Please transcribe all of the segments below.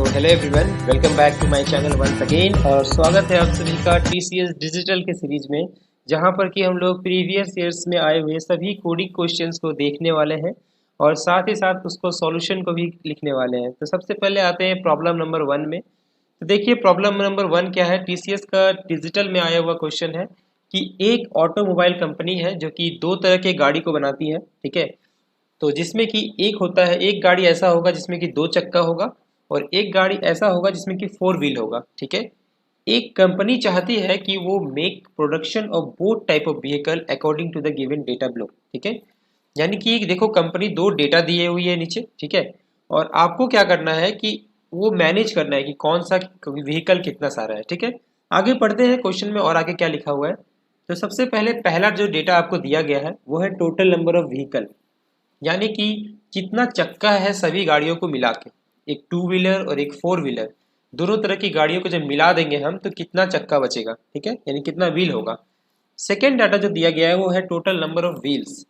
So hello everyone, welcome back to my channel once again. और स्वागत है आप सभी का टीसीएस डिजिटल के सीरीज में, जहां पर कि हम लोग प्रीवियस ईयर्स में आए हुए सभी कोडिंग क्वेश्चंस को देखने वाले हैं और साथ ही साथ उसको सॉल्यूशन को भी लिखने वाले हैं। तो सबसे पहले आते हैं प्रॉब्लम नंबर 1 में। तो देखिए प्रॉब्लम नंबर 1 क्या है। टीसीएस का डिजिटल में आया हुआ क्वेश्चन है कि एक ऑटोमोबाइल कंपनी है जो कि दो तरह के गाड़ी को बनाती है, ठीक है। तो जिसमें कि एक होता है, एक गाड़ी ऐसा होगा जिसमें कि दो चक्का होगा और एक गाड़ी ऐसा होगा जिसमें कि फोर व्हील होगा, ठीक है। एक कंपनी चाहती है कि वो make production of both type of vehicle according to the given data block, ठीक है। यानी कि देखो कंपनी दो डेटा दिए हुई है नीचे, ठीक है। और आपको क्या करना है कि वो मैनेज करना है कि कौन सा व्हीकल कितना सारा है, ठीक है। आगे पढ़ते हैं क्वेश्चन में और आगे क्या लिखा हुआ है। तो सबसे पहले पहला जो डेटा आपको दिया गया है वो है टोटल नंबर ऑफ व्हीकल, यानी कि कितना चक्का है सभी गाड़ियों को मिला के। एक टू व्हीलर और एक फोर व्हीलर, दोनों तरह की गाड़ियों को जब मिला देंगे हम तो कितना चक्का बचेगा, ठीक है, यानी कितना व्हील होगा। सेकेंड डाटा जो दिया गया है वो है टोटल नंबर ऑफ व्हील्स।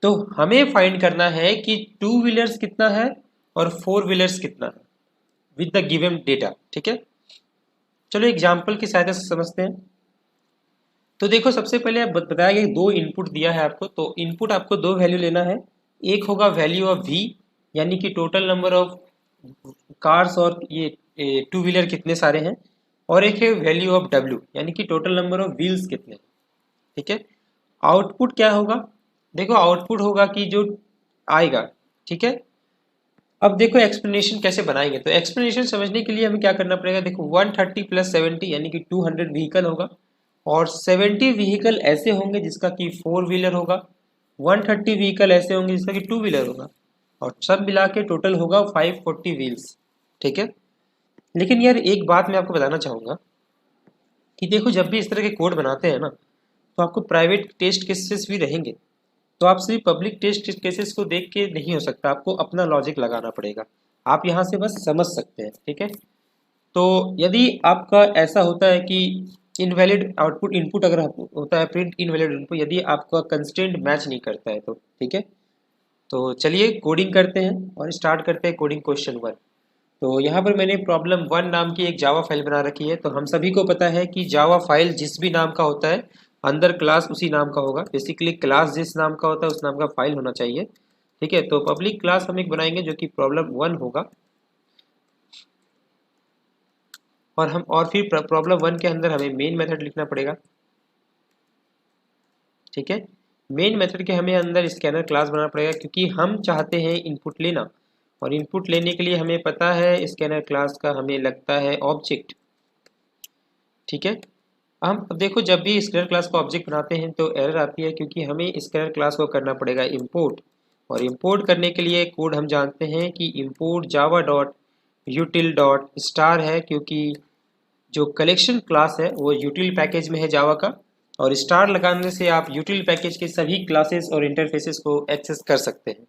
तो हमें फाइंड करना है कि टू व्हीलर्स कितना है और फोर व्हीलर्स कितना है विद द गिवन डेटा, ठीक है। चलो एग्जाम्पल की सहायता से समझते हैं। तो देखो सबसे पहले बताया गया दो इनपुट दिया है आपको, तो इनपुट आपको दो वैल्यू लेना है। एक होगा वैल्यू ऑफ वी, यानी कि टोटल नंबर ऑफ कार्स और ये टू व्हीलर कितने सारे हैं, और एक है वैल्यू ऑफ डब्ल्यू, यानी कि टोटल नंबर ऑफ व्हील्स कितने हैं, ठीक है। आउटपुट क्या होगा, देखो आउटपुट होगा कि जो आएगा, ठीक है। अब देखो एक्सप्लेनेशन कैसे बनाएंगे। तो एक्सप्लेनेशन समझने के लिए हमें क्या करना पड़ेगा, देखो 130 प्लस 70 यानी कि 200 व्हीकल होगा और 70 व्हीकल ऐसे होंगे जिसका कि फोर व्हीलर होगा, 130 व्हीकल ऐसे होंगे जिसका कि टू व्हीलर होगा, और सब मिला के टोटल होगा 540 व्हील्स, ठीक है। लेकिन यार एक बात मैं आपको बताना चाहूँगा कि देखो जब भी इस तरह के कोड बनाते हैं ना, तो आपको प्राइवेट टेस्ट केसेस भी रहेंगे। तो आप सिर्फ पब्लिक टेस्ट केसेस को देख के नहीं हो सकता, आपको अपना लॉजिक लगाना पड़ेगा। आप यहाँ से बस समझ सकते हैं, ठीक है। तो यदि आपका ऐसा होता है कि इनवैलिड आउटपुट इनपुट अगर होता है प्रिंट इनवैलिड इनपुट, यदि आपका कंस्ट्रेंट मैच नहीं करता है तो, ठीक है। तो चलिए कोडिंग करते हैं और स्टार्ट करते हैं कोडिंग क्वेश्चन 1। तो यहाँ पर मैंने प्रॉब्लम 1 नाम की एक जावा फाइल बना रखी है। तो हम सभी को पता है कि जावा फाइल जिस भी नाम का होता है अंदर क्लास उसी नाम का होगा। बेसिकली क्लास जिस नाम का होता है उस नाम का फाइल होना चाहिए, ठीक है। तो पब्लिक क्लास हम एक बनाएंगे जो कि प्रॉब्लम 1 होगा, और फिर प्रॉब्लम 1 के अंदर हमें मेन मेथड लिखना पड़ेगा, ठीक है। मेन मेथड के हमें अंदर स्कैनर क्लास बनाना पड़ेगा क्योंकि हम चाहते हैं इनपुट लेना, और इनपुट लेने के लिए हमें पता है स्कैनर क्लास का हमें लगता है ऑब्जेक्ट, ठीक है। हम देखो जब भी स्कैनर क्लास का ऑब्जेक्ट बनाते हैं तो एरर आती है क्योंकि हमें स्कैनर क्लास को करना पड़ेगा इंपोर्ट, और इंपोर्ट करने के लिए कोड हम जानते हैं कि import Java dot यूटिल dot star है, क्योंकि जो कलेक्शन क्लास है वो यूटिल पैकेज में है जावा का, और स्टार लगाने से आप यूटिल पैकेज के सभी क्लासेस और इंटरफेसेस को एक्सेस कर सकते हैं।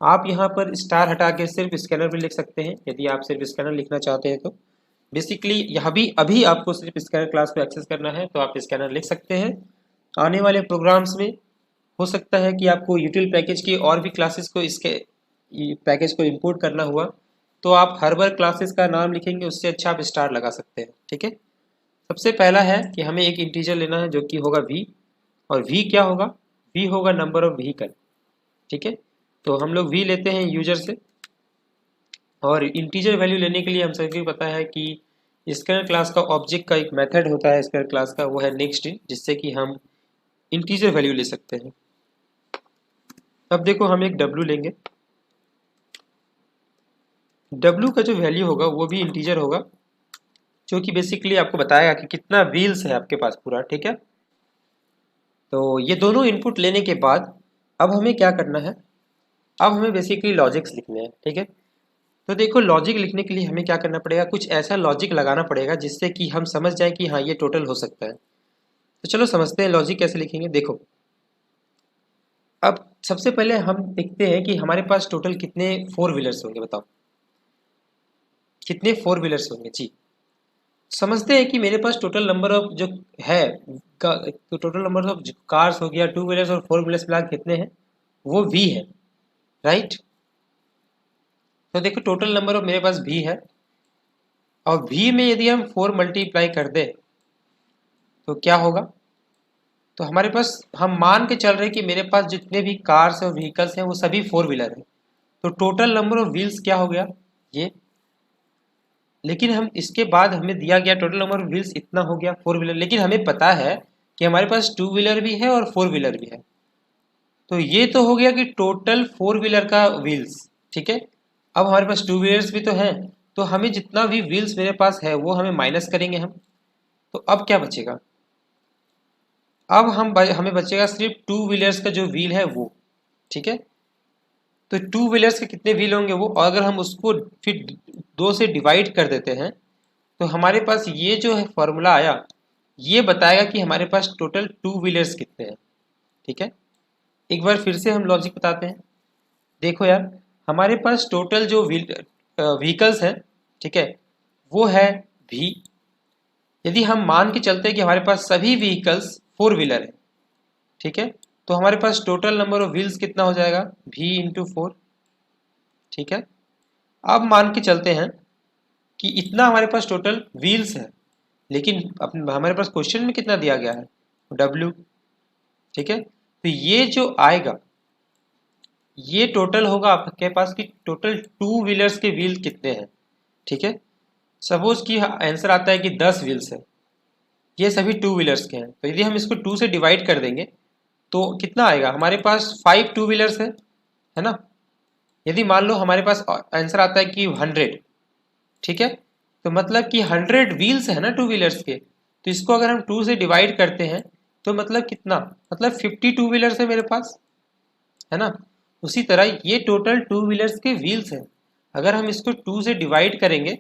आप यहाँ पर स्टार हटा के सिर्फ स्कैनर भी लिख सकते हैं यदि आप सिर्फ स्कैनर लिखना चाहते हैं तो। बेसिकली यहाँ भी अभी आपको सिर्फ स्कैनर क्लास को एक्सेस करना है तो आप स्कैनर लिख सकते हैं। आने वाले प्रोग्राम्स में हो सकता है कि आपको यूटिल पैकेज की और भी क्लासेस को इसके पैकेज को इंपोर्ट करना हुआ, तो आप हर बार क्लासेस का नाम लिखेंगे उससे अच्छा आप स्टार लगा सकते हैं, ठीक है। सबसे पहला है कि हमें एक इंटीजर लेना है जो कि होगा v, और v क्या होगा, v होगा नंबर ऑफ व्हीकल, ठीक है। तो हम लोग v लेते हैं यूजर से, और इंटीजर वैल्यू लेने के लिए हम सभी को पता है कि स्कैनर क्लास का ऑब्जेक्ट का एक मेथड होता है स्कैनर क्लास का, वो है नेक्स्ट इन, जिससे कि हम इंटीजर वैल्यू ले सकते हैं। अब देखो हम एक w लेंगे, w का जो वैल्यू होगा वो भी इंटीजर होगा, जो कि बेसिकली आपको बताएगा कि कितना व्हील्स है आपके पास पूरा, ठीक है। तो ये दोनों इनपुट लेने के बाद अब हमें क्या करना है, अब हमें बेसिकली लॉजिक्स लिखने हैं, ठीक है। तो देखो लॉजिक लिखने के लिए हमें क्या करना पड़ेगा, कुछ ऐसा लॉजिक लगाना पड़ेगा जिससे कि हम समझ जाए कि हाँ ये टोटल हो सकता है। तो चलो समझते हैं लॉजिक कैसे लिखेंगे। देखो अब सबसे पहले हम देखते हैं कि हमारे पास टोटल कितने फोर व्हीलर्स होंगे, बताओ कितने फोर व्हीलर्स होंगे जी। समझते हैं कि मेरे पास टोटल नंबर ऑफ जो है तो टोटल नंबर ऑफ कार्स हो गया, टू व्हीलर्स और फोर व्हीलर्स मिला कितने हैं, वो v है, राइट। तो देखो टोटल नंबर ऑफ मेरे पास v है, और v में यदि हम 4 मल्टीप्लाई कर दें तो क्या होगा, तो हमारे पास हम मान के चल रहे हैं कि मेरे पास जितने भी कार्स और व्हीकल्स हैं वो सभी 4 व्हीलर हैं, तो टोटल नंबर ऑफ व्हील्स क्या हो गया ये। लेकिन हम इसके बाद हमें दिया गया टोटल नंबर ऑफ व्हील्स इतना हो गया 4 व्हीलर, लेकिन हमें पता है कि हमारे पास 2 व्हीलर भी है और 4 व्हीलर भी है। तो ये तो हो गया कि टोटल 4 व्हीलर का व्हील्स, ठीक है। अब हमारे पास 2 व्हीलर्स भी तो हैं, तो हमें जितना भी व्हील्स मेरे पास है वो हमें माइनस करेंगे हम। तो अब क्या बचेगा, अब हमें बचेगा सिर्फ 2 व्हीलर्स का जो व्हील है वो, ठीक है। तो 2 व्हीलर्स के कितने व्हील होंगे वो, और अगर हम उसको फिर 2 से डिवाइड कर देते हैं तो हमारे पास ये जो है फॉर्मूला आया, ये बताएगा कि हमारे पास टोटल 2 व्हीलर्स कितने हैं, ठीक है। एक बार फिर से हम लॉजिक बताते हैं। देखो यार, हमारे पास टोटल जो व्हीकल्स हैं, ठीक है, वो है v। यदि हम मान के चलते हैं कि हमारे पास सभी व्हीकल्स 4 व्हीलर है, ठीक है, तो हमारे पास टोटल नंबर ऑफ व्हील्स कितना हो जाएगा v इंटू 4, ठीक है। अब मान के चलते हैं कि इतना हमारे पास टोटल व्हील्स है, लेकिन हमारे पास क्वेश्चन में कितना दिया गया है w, ठीक है। तो ये जो आएगा ये टोटल होगा आपके पास कि टोटल 2 व्हीलर्स के व्हील कितने हैं, ठीक है। सपोज कि आंसर आता है कि 10 व्हील्स है, ये सभी 2 व्हीलर्स के हैं, तो यदि हम इसको 2 से डिवाइड कर देंगे तो कितना आएगा, हमारे पास 5 2 व्हीलर्स है ना। यदि मान लो हमारे पास आंसर आता है कि 100, ठीक है, तो मतलब कि 100 व्हील्स है ना 2 व्हीलर्स के, तो इसको अगर हम 2 से डिवाइड करते हैं तो मतलब कितना, मतलब 52 व्हीलर्स है मेरे पास, है ना। उसी तरह ये टोटल 2 व्हीलर्स के व्हील्स हैं, अगर हम इसको 2 से डिवाइड करेंगे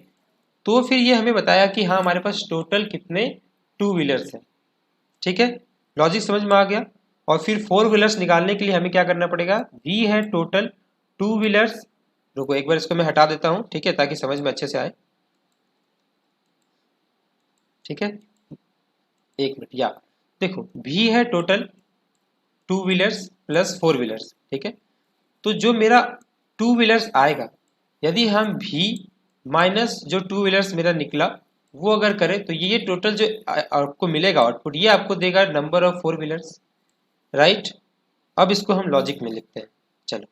तो फिर ये हमें बताया कि हाँ हमारे पास टोटल कितने 2 व्हीलर्स हैं, ठीक है। लॉजिक समझ में आ गया। और फिर 4 व्हीलर्स निकालने के लिए हमें क्या करना पड़ेगा, v है टोटल 2 व्हीलर्स। रुको एक बार इसको मैं हटा देता हूँ, ठीक है, ताकि समझ में अच्छे से आए, ठीक है। एक मिनट, या देखो v है टोटल 2 व्हीलर्स प्लस 4 व्हीलर्स, ठीक है। तो जो मेरा 2 व्हीलर्स आएगा, यदि हम v माइनस जो 2 व्हीलर्स मेरा निकला वो अगर करें तो ये टोटल जो आपको मिलेगा आउटपुट, ये आपको देगा नंबर ऑफ 4 व्हीलर्स, राइट। अब इसको हम लॉजिक में लिखते हैं, चलो।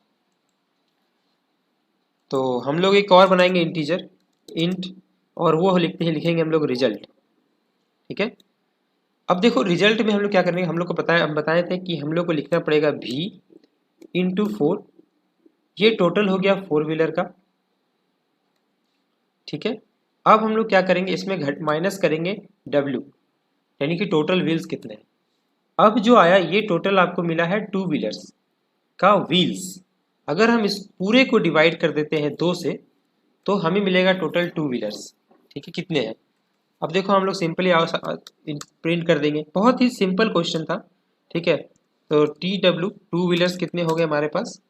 तो हम लोग एक और बनाएंगे इंटीजर इंट, और वो लिखेंगे हम लोग रिजल्ट, ठीक है। अब देखो रिजल्ट में हम लोग क्या करेंगे, हम लोग को पता है, हम बताए थे कि हम लोग को लिखना पड़ेगा v इंटू 4, ये टोटल हो गया 4 व्हीलर का, ठीक है। अब हम लोग क्या करेंगे, इसमें माइनस करेंगे w, यानी कि टोटल व्हील्स कितने हैं। अब जो आया ये टोटल आपको मिला है 2 व्हीलर्स का व्हील्स, अगर हम इस पूरे को डिवाइड कर देते हैं 2 से तो हमें मिलेगा टोटल 2 व्हीलर्स, ठीक है, कितने हैं। अब देखो हम लोग सिंपली प्रिंट कर देंगे, बहुत ही सिंपल क्वेश्चन था, ठीक है। तो TW 2 व्हीलर्स कितने हो गए हमारे पास,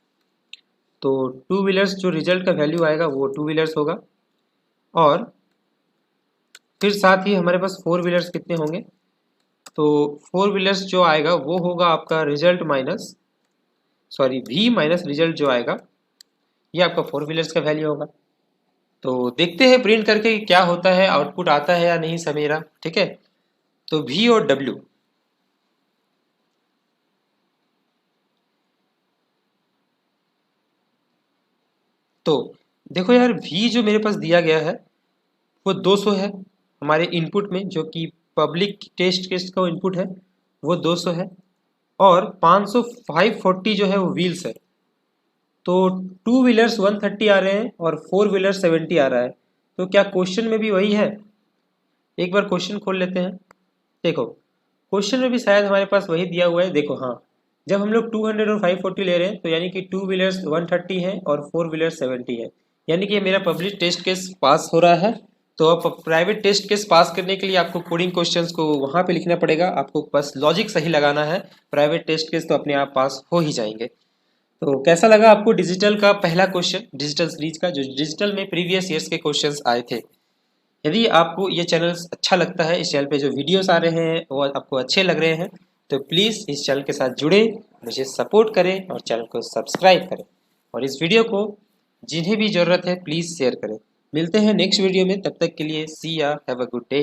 तो 2 व्हीलर्स जो रिजल्ट का वैल्यू आएगा वो 2 व्हीलर्स होगा, और फिर साथ ही हमारे पास 4 व्हीलर्स कितने होंगे, तो 4 व्हीलर्स जो आएगा वो होगा आपका result minus, sorry v minus result जो आएगा ये आपका 4 व्हीलर्स का वैल्यू होगा। तो देखते हैं प्रिंट करके क्या होता है, आउटपुट आता है या नहीं समेरा, ठीक है। तो v और w, तो देखो यार v जो मेरे पास दिया गया है वो 200 है हमारे इनपुट में, जो कि पब्लिक टेस्ट केस का इनपुट है वो 200 है, और 540 जो है वो व्हील्स है। तो 2 व्हीलर्स 130 आ रहे हैं और 4 व्हीलर्स 70 आ रहा है, तो क्या क्वेश्चन में भी वही है, एक बार क्वेश्चन खोल लेते हैं। देखो क्वेश्चन में भी शायद हमारे पास वही दिया हुआ है, देखो हाँ, जब हम लोग 200 और 540 ले रहे हैं तो यानी कि 2 व्हीलर्स 130 है और 4 व्हीलर्स 70 है, यानी कि मेरा पब्लिक टेस्ट केस पास हो रहा है। तो अब प्राइवेट टेस्ट केस पास करने के लिए आपको कोडिंग क्वेश्चंस को वहाँ पे लिखना पड़ेगा, आपको बस लॉजिक सही लगाना है, प्राइवेट टेस्ट केस तो अपने आप पास हो ही जाएंगे। तो कैसा लगा आपको डिजिटल का पहला क्वेश्चन, डिजिटल सीरीज का, जो डिजिटल में प्रीवियस ईयर्स के क्वेश्चंस आए थे। यदि आपको ये चैनल अच्छा लगता है, इस चैनल पे जो वीडियोस आ रहे हैं वो आपको अच्छे लग रहे हैं, तो प्लीज़ इस चैनल के साथ जुड़े, मुझे सपोर्ट करें और चैनल को सब्सक्राइब करें, और इस वीडियो को जिन्हें भी ज़रूरत है प्लीज़ शेयर करें। मिलते हैं नेक्स्ट वीडियो में, तब तक के लिए सी या हैव अ गुड डे।